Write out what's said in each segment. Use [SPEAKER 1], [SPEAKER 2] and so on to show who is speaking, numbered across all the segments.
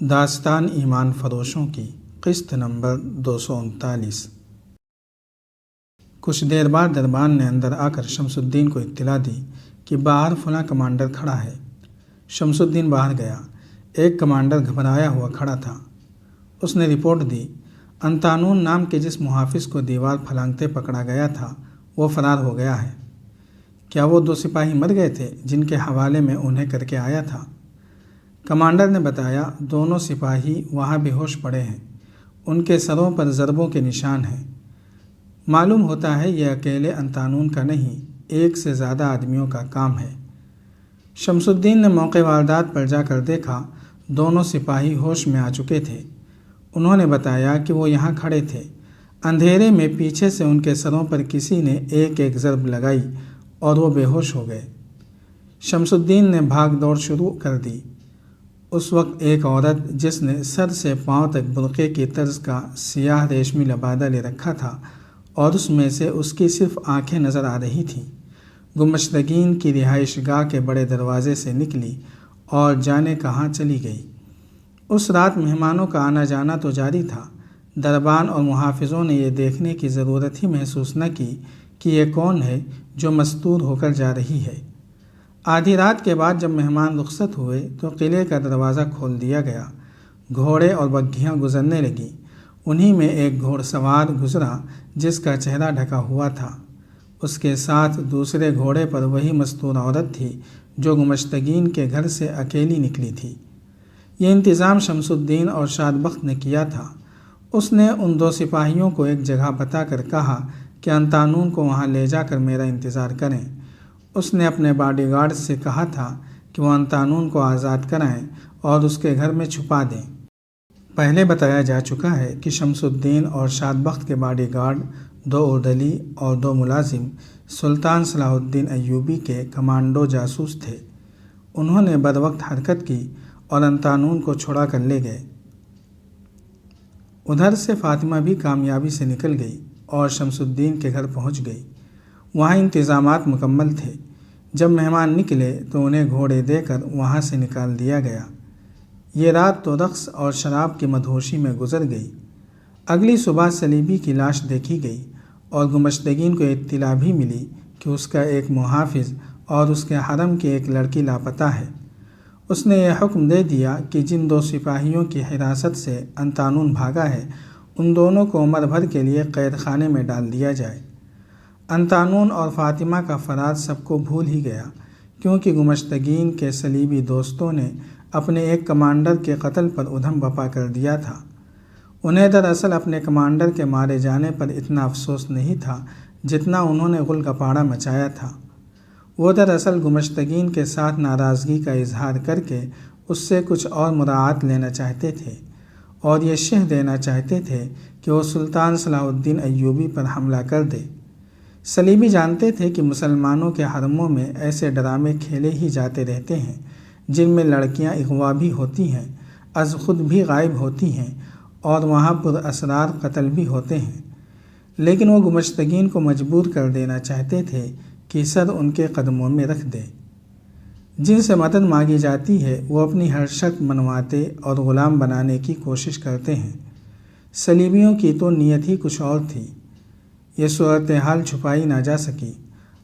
[SPEAKER 1] داستان ایمان فروشوں کی قسط نمبر 239۔ کچھ دیر بعد دربان نے اندر آ کر شمس الدین کو اطلاع دی کہ باہر فلاں کمانڈر کھڑا ہے۔ شمس الدین باہر گیا۔ ایک کمانڈر گھبرایا ہوا کھڑا تھا۔ اس نے رپورٹ دی، انطانون نام کے جس محافظ کو دیوار پھلانگتے پکڑا گیا تھا وہ فرار ہو گیا ہے۔ کیا وہ 2 سپاہی مر گئے تھے جن کے حوالے میں انہیں کر کے آیا تھا؟ کمانڈر نے بتایا، دونوں سپاہی وہاں بے ہوش پڑے ہیں، ان کے سروں پر ضربوں کے نشان ہیں۔ معلوم ہوتا ہے یہ اکیلے انطانون کا نہیں، 1 سے زیادہ آدمیوں کا کام ہے۔ شمس الدین نے موقع واردات پر جا کر دیکھا، دونوں سپاہی ہوش میں آ چکے تھے۔ انہوں نے بتایا کہ وہ یہاں کھڑے تھے۔ اندھیرے میں پیچھے سے ان کے سروں پر کسی نے ایک ضرب لگائی اور وہ بے ہوش ہو گئے۔ شمس الدین نے بھاگ دوڑ شروع کر دی۔ اس وقت ایک عورت جس نے سر سے پاؤں تک برقعے کی طرز کا سیاہ ریشمی لبادہ لے رکھا تھا اور اس میں سے اس کی صرف آنکھیں نظر آ رہی تھیں، گمشتگین کی رہائش گاہ کے بڑے دروازے سے نکلی اور جانے کہاں چلی گئی۔ اس رات مہمانوں کا آنا جانا تو جاری تھا۔ دربان اور محافظوں نے یہ دیکھنے کی ضرورت ہی محسوس نہ کی کہ یہ کون ہے جو مستور ہو کر جا رہی ہے۔ آدھی رات کے بعد جب مہمان رخصت ہوئے تو قلعے کا دروازہ کھول دیا گیا۔ گھوڑے اور بگھیاں گزرنے لگیں۔ انہی میں ایک گھوڑ سوار گزرا جس کا چہرہ ڈھکا ہوا تھا۔ اس کے ساتھ دوسرے گھوڑے پر وہی مستور عورت تھی جو گمشتگین کے گھر سے اکیلی نکلی تھی۔ یہ انتظام شمس الدین اور شاد بخت نے کیا تھا۔ اس نے ان 2 سپاہیوں کو ایک جگہ بتا کر کہا کہ انطانون کو وہاں لے جا کر میرا انتظار کریں۔ اس نے اپنے باڈی گارڈ سے کہا تھا کہ وہ انطانون کو آزاد کرائیں اور اس کے گھر میں چھپا دیں۔ پہلے بتایا جا چکا ہے کہ شمس الدین اور شاد بخت کے باڈی گارڈ 2 اردلی اور 2 ملازم سلطان صلاح الدین ایوبی کے کمانڈو جاسوس تھے۔ انہوں نے بروقت حرکت کی اور انطانون کو چھڑا کر لے گئے۔ ادھر سے فاطمہ بھی کامیابی سے نکل گئی اور شمس الدین کے گھر پہنچ گئی۔ وہاں انتظامات مکمل تھے۔ جب مہمان نکلے تو انہیں گھوڑے دے کر وہاں سے نکال دیا گیا۔ یہ رات تو رقص اور شراب کی مدہوشی میں گزر گئی۔ اگلی صبح صلیبی کی لاش دیکھی گئی اور گمشتگین کو اطلاع بھی ملی کہ اس کا ایک محافظ اور اس کے حرم کی ایک لڑکی لاپتہ ہے۔ اس نے یہ حکم دے دیا کہ جن 2 سپاہیوں کی حراست سے انطانون بھاگا ہے ان دونوں کو عمر بھر کے لیے قید خانے میں ڈال دیا جائے۔ انطانون اور فاطمہ کا فرار سب کو بھول ہی گیا، کیونکہ گمشتگین کے صلیبی دوستوں نے اپنے ایک کمانڈر کے قتل پر ادھم بپا کر دیا تھا۔ انہیں دراصل اپنے کمانڈر کے مارے جانے پر اتنا افسوس نہیں تھا جتنا انہوں نے غل گپاڑا مچایا تھا۔ وہ دراصل گمشتگین کے ساتھ ناراضگی کا اظہار کر کے اس سے کچھ اور مراعات لینا چاہتے تھے اور یہ شہ دینا چاہتے تھے کہ وہ سلطان صلاح الدین ایوبی پر حملہ کر دے۔ صلیبی جانتے تھے کہ مسلمانوں کے حرموں میں ایسے ڈرامے کھیلے ہی جاتے رہتے ہیں جن میں لڑکیاں اغوا بھی ہوتی ہیں، از خود بھی غائب ہوتی ہیں اور وہاں پر اسرار قتل بھی ہوتے ہیں۔ لیکن وہ گمشتگین کو مجبور کر دینا چاہتے تھے کہ سر ان کے قدموں میں رکھ دے۔ جن سے مدد مانگی جاتی ہے وہ اپنی ہر شرط منواتے اور غلام بنانے کی کوشش کرتے ہیں۔ صلیبیوں کی تو نیت ہی کچھ اور تھی۔ یہ صورتحال چھپائی نہ جا سکی۔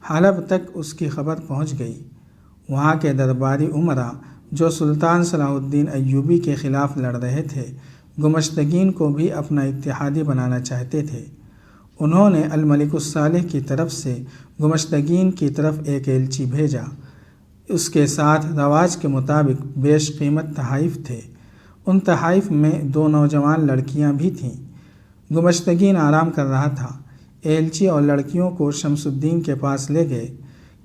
[SPEAKER 1] حلب تک اس کی خبر پہنچ گئی۔ وہاں کے درباری امراء جو سلطان صلاح الدین ایوبی کے خلاف لڑ رہے تھے گمشتگین کو بھی اپنا اتحادی بنانا چاہتے تھے۔ انہوں نے الملک الصالح کی طرف سے گمشتگین کی طرف ایک ایلچی بھیجا۔ اس کے ساتھ رواج کے مطابق بیش قیمت تحائف تھے۔ ان تحائف میں 2 نوجوان لڑکیاں بھی تھیں۔ گمشتگین آرام کر رہا تھا۔ ایلچی اور لڑکیوں کو شمس الدین کے پاس لے گئے،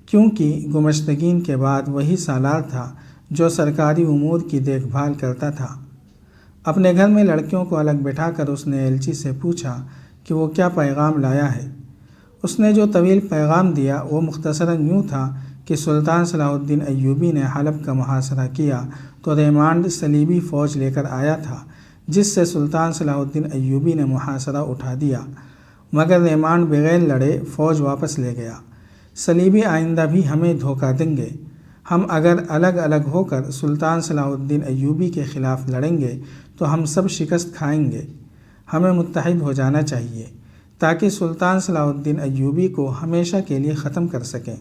[SPEAKER 1] کیونکہ گمشتگین کے بعد وہی سالار تھا جو سرکاری امور کی دیکھ بھال کرتا تھا۔ اپنے گھر میں لڑکیوں کو الگ بٹھا کر اس نے ایلچی سے پوچھا کہ وہ کیا پیغام لایا ہے۔ اس نے جو طویل پیغام دیا وہ مختصراً یوں تھا کہ سلطان صلاح الدین ایوبی نے حلب کا محاصرہ کیا تو ریمانڈ صلیبی فوج لے کر آیا تھا، جس سے سلطان صلاح الدین ایوبی نے محاصرہ اٹھا دیا، مگر ریمانڈ بغیر لڑے فوج واپس لے گیا۔ صلیبی آئندہ بھی ہمیں دھوکہ دیں گے۔ ہم اگر الگ الگ ہو کر سلطان صلاح الدین ایوبی کے خلاف لڑیں گے تو ہم سب شکست کھائیں گے۔ ہمیں متحد ہو جانا چاہیے تاکہ سلطان صلاح الدین ایوبی کو ہمیشہ کے لیے ختم کر سکیں۔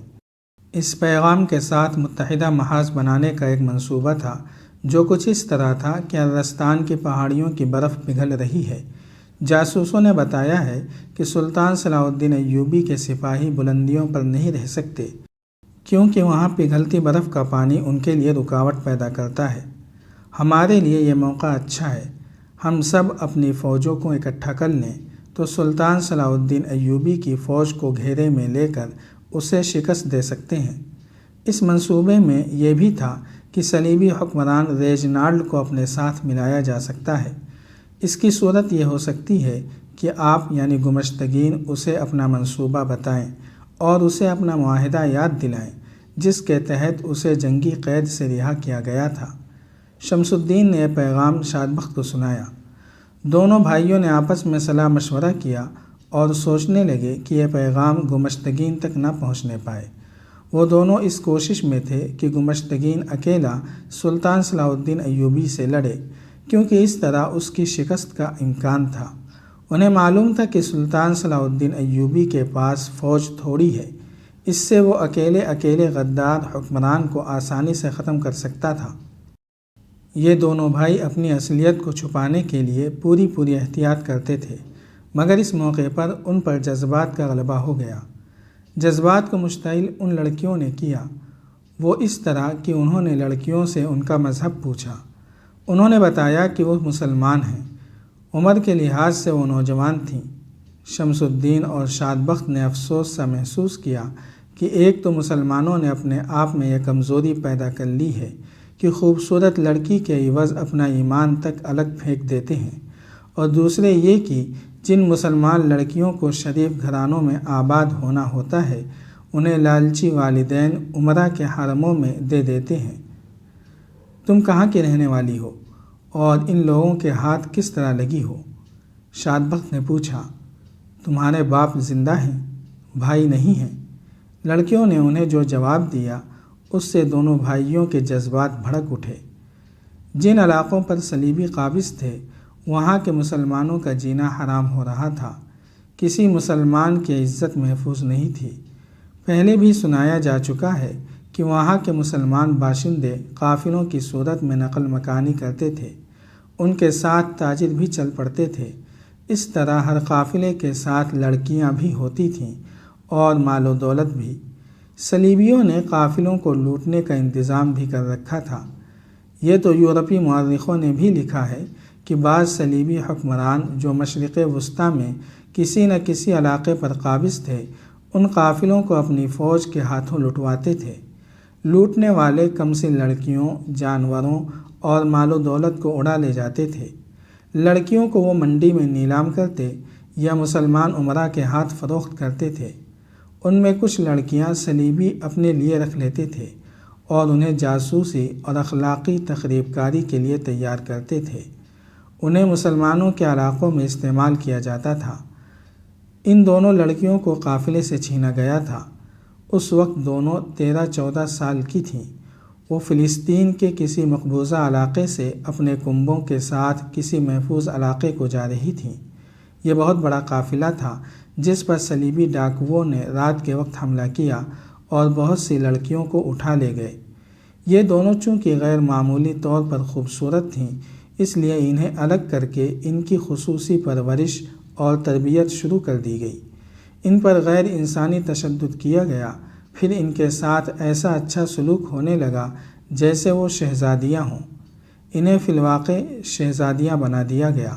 [SPEAKER 1] اس پیغام کے ساتھ متحدہ محاذ بنانے کا ایک منصوبہ تھا جو کچھ اس طرح تھا کہ ارغستان کی پہاڑیوں کی برف پگھل رہی ہے۔ جاسوسوں نے بتایا ہے کہ سلطان صلاح الدین ایوبی کے سپاہی بلندیوں پر نہیں رہ سکتے کیونکہ وہاں پگھلتی برف کا پانی ان کے لیے رکاوٹ پیدا کرتا ہے۔ ہمارے لیے یہ موقع اچھا ہے، ہم سب اپنی فوجوں کو اکٹھا کر لیں تو سلطان صلاح الدین ایوبی کی فوج کو گھیرے میں لے کر اسے شکست دے سکتے ہیں۔ اس منصوبے میں یہ بھی تھا کہ صلیبی حکمران ریجنالڈ کو اپنے ساتھ ملایا جا سکتا ہے۔ اس کی صورت یہ ہو سکتی ہے کہ آپ یعنی گمشتگین اسے اپنا منصوبہ بتائیں اور اسے اپنا معاہدہ یاد دلائیں جس کے تحت اسے جنگی قید سے رہا کیا گیا تھا۔ شمس الدین نے یہ پیغام شادبخت کو سنایا۔ دونوں بھائیوں نے آپس میں صلاح مشورہ کیا اور سوچنے لگے کہ یہ پیغام گمشتگین تک نہ پہنچنے پائے۔ وہ دونوں اس کوشش میں تھے کہ گمشتگین اکیلا سلطان صلاح الدین ایوبی سے لڑے کیونکہ اس طرح اس کی شکست کا امکان تھا۔ انہیں معلوم تھا کہ سلطان صلاح الدین ایوبی کے پاس فوج تھوڑی ہے، اس سے وہ اکیلے غدار حکمران کو آسانی سے ختم کر سکتا تھا۔ یہ دونوں بھائی اپنی اصلیت کو چھپانے کے لیے پوری احتیاط کرتے تھے، مگر اس موقع پر ان پر جذبات کا غلبہ ہو گیا۔ جذبات کو مشتعل ان لڑکیوں نے کیا، وہ اس طرح کہ انہوں نے لڑکیوں سے ان کا مذہب پوچھا۔ انہوں نے بتایا کہ وہ مسلمان ہیں۔ عمر کے لحاظ سے وہ نوجوان تھیں۔ شمس الدین اور شادبخت نے افسوس سا محسوس کیا کہ ایک تو مسلمانوں نے اپنے آپ میں یہ کمزوری پیدا کر لی ہے کہ خوبصورت لڑکی کے عوض اپنا ایمان تک الگ پھینک دیتے ہیں، اور دوسرے یہ کہ جن مسلمان لڑکیوں کو شریف گھرانوں میں آباد ہونا ہوتا ہے انہیں لالچی والدین عمرہ کے حرموں میں دے دیتے ہیں۔ تم کہاں کی رہنے والی ہو اور ان لوگوں کے ہاتھ کس طرح لگی ہو؟ شادبخت نے پوچھا۔ تمہارے باپ زندہ ہیں، بھائی نہیں ہیں؟ لڑکیوں نے انہیں جو جواب دیا اس سے دونوں بھائیوں کے جذبات بھڑک اٹھے۔ جن علاقوں پر صلیبی قابض تھے وہاں کے مسلمانوں کا جینا حرام ہو رہا تھا، کسی مسلمان کی عزت محفوظ نہیں تھی۔ پہلے بھی سنایا جا چکا ہے کہ وہاں کے مسلمان باشندے قافلوں کی صورت میں نقل مکانی کرتے تھے، ان کے ساتھ تاجر بھی چل پڑتے تھے۔ اس طرح ہر قافلے کے ساتھ لڑکیاں بھی ہوتی تھیں اور مال و دولت بھی۔ صلیبیوں نے قافلوں کو لوٹنے کا انتظام بھی کر رکھا تھا۔ یہ تو یورپی مورخوں نے بھی لکھا ہے کہ بعض صلیبی حکمران جو مشرق وسطیٰ میں کسی نہ کسی علاقے پر قابض تھے ان قافلوں کو اپنی فوج کے ہاتھوں لٹواتے تھے۔ لوٹنے والے کمسن لڑکیوں، جانوروں اور مال و دولت کو اڑا لے جاتے تھے۔ لڑکیوں کو وہ منڈی میں نیلام کرتے یا مسلمان امراء کے ہاتھ فروخت کرتے تھے۔ ان میں کچھ لڑکیاں صلیبی اپنے لیے رکھ لیتے تھے اور انہیں جاسوسی اور اخلاقی تخریب کاری کے لیے تیار کرتے تھے۔ انہیں مسلمانوں کے علاقوں میں استعمال کیا جاتا تھا۔ ان دونوں لڑکیوں کو قافلے سے چھینا گیا تھا۔ اس وقت دونوں 13-14 سال کی تھیں۔ وہ فلسطین کے کسی مقبوضہ علاقے سے اپنے کنبوں کے ساتھ کسی محفوظ علاقے کو جا رہی تھیں۔ یہ بہت بڑا قافلہ تھا جس پر صلیبی ڈاکوؤں نے رات کے وقت حملہ کیا اور بہت سی لڑکیوں کو اٹھا لے گئے۔ یہ دونوں چونکہ غیر معمولی طور پر خوبصورت تھیں اس لیے انہیں الگ کر کے ان کی خصوصی پرورش اور تربیت شروع کر دی گئی۔ ان پر غیر انسانی تشدد کیا گیا، پھر ان کے ساتھ ایسا اچھا سلوک ہونے لگا جیسے وہ شہزادیاں ہوں۔ انہیں فی الواقع شہزادیاں بنا دیا گیا۔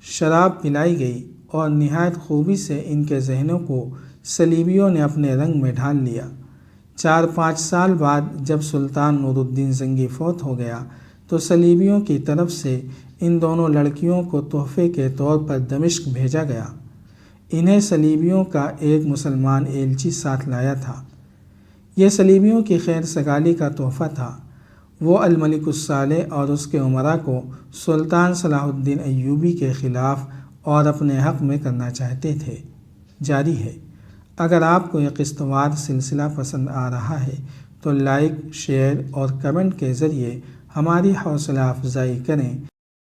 [SPEAKER 1] شراب پلائی گئی اور نہایت خوبی سے ان کے ذہنوں کو صلیبیوں نے اپنے رنگ میں ڈھال لیا۔ 4-5 سال بعد جب سلطان نور الدین زنگی فوت ہو گیا تو صلیبیوں کی طرف سے ان دونوں لڑکیوں کو تحفے کے طور پر دمشق بھیجا گیا۔ انہیں صلیبیوں کا ایک مسلمان ایلچی ساتھ لایا تھا۔ یہ صلیبیوں کی خیر سگالی کا تحفہ تھا۔ وہ الملک الصالح اور اس کے امراء کو سلطان صلاح الدین ایوبی کے خلاف اور اپنے حق میں کرنا چاہتے تھے۔ جاری ہے۔ اگر آپ کو یہ قسط وار سلسلہ پسند آ رہا ہے تو لائک، شیئر اور کمنٹ کے ذریعے ہماری حوصلہ افزائی کریں